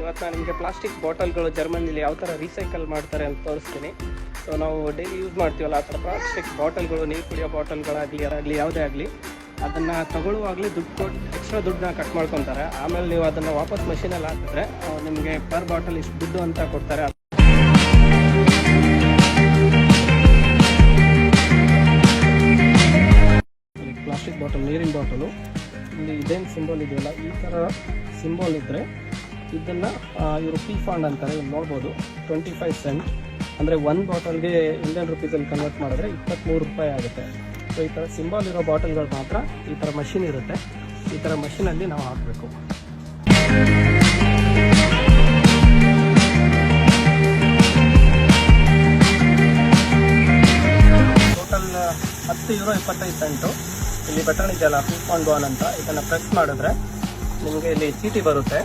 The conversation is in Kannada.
ಇವತ್ತು ನಾನು ನಿಮಗೆ ಪ್ಲಾಸ್ಟಿಕ್ ಬಾಟಲ್ಗಳು ಜರ್ಮನಿಲಿ ಯಾವ ಥರ ರೀಸೈಕಲ್ ಮಾಡ್ತಾರೆ ಅಂತ ತೋರಿಸ್ತೀನಿ. ಸೊ ನಾವು ಡೈಲಿ ಯೂಸ್ ಮಾಡ್ತೀವಲ್ಲ ಆ ಥರ ಪ್ಲಾಸ್ಟಿಕ್ ಬಾಟಲ್ಗಳು, ನೀರು ಕುಡಿಯೋ ಬಾಟಲ್ಗಳಾಗಲಿ ಯಾರಾಗಲಿ ಯಾವುದೇ ಆಗಲಿ, ಅದನ್ನು ತಗೊಳ್ಳುವಾಗಲೇ ದುಡ್ಡು ಕೊಟ್ಟು ಎಕ್ಸ್ಟ್ರಾ ದುಡ್ಡನ್ನ ಕಟ್ ಮಾಡ್ಕೊತಾರೆ. ಆಮೇಲೆ ನೀವು ಅದನ್ನು ವಾಪಸ್ ಮಷೀನಲ್ಲಿ ಹಾಕಿದ್ರೆ ನಿಮಗೆ ಪರ್ ಬಾಟಲ್ ಇಷ್ಟು ದುಡ್ಡು ಅಂತ ಕೊಡ್ತಾರೆ. ಪ್ಲಾಸ್ಟಿಕ್ ಬಾಟಲ್, ನೀರಿನ ಬಾಟಲು, ಇಲ್ಲಿ ಇದೇನು ಸಿಂಬಲ್ ಇದೆಯಲ್ಲ, ಈ ಥರ ಸಿಂಬಲ್ ಇದ್ದರೆ ಇದನ್ನು ಇವರು ಪಿ ಫಾಂಡ್ ಅಂತಾರೆ. ಇಲ್ಲಿ ನೋಡ್ಬೋದು 25 ಸೆಂಟ್, ಅಂದರೆ ಒಂದು ಬಾಟಲ್ಗೆ ಇಂಡಿಯನ್ ರುಪೀಸಲ್ಲಿ ಕನ್ವರ್ಟ್ ಮಾಡಿದ್ರೆ 23 ರೂಪಾಯಿ ಆಗುತ್ತೆ. ಸೊ ಈ ಥರ ಸಿಂಬಲ್ ಇರೋ ಬಾಟಲ್ಗಳು ಮಾತ್ರ ಈ ಥರ ಮಷಿನ್ ಇರುತ್ತೆ. ಈ ಥರ ಮಷಿನಲ್ಲಿ ನಾವು ಹಾಕಬೇಕು. ಟೋಟಲ್ €10.25. ಇಲ್ಲಿ ಬಟನ್ ಇದೆಯಲ್ಲ, ಪಿ ಫಾಂಡ್ 1 ಅಂತ, ಇದನ್ನು ಪ್ರೆಸ್ ಮಾಡಿದ್ರೆ ನಿಮಗೆ ಇಲ್ಲಿ ಚೀಟಿ ಬರುತ್ತೆ.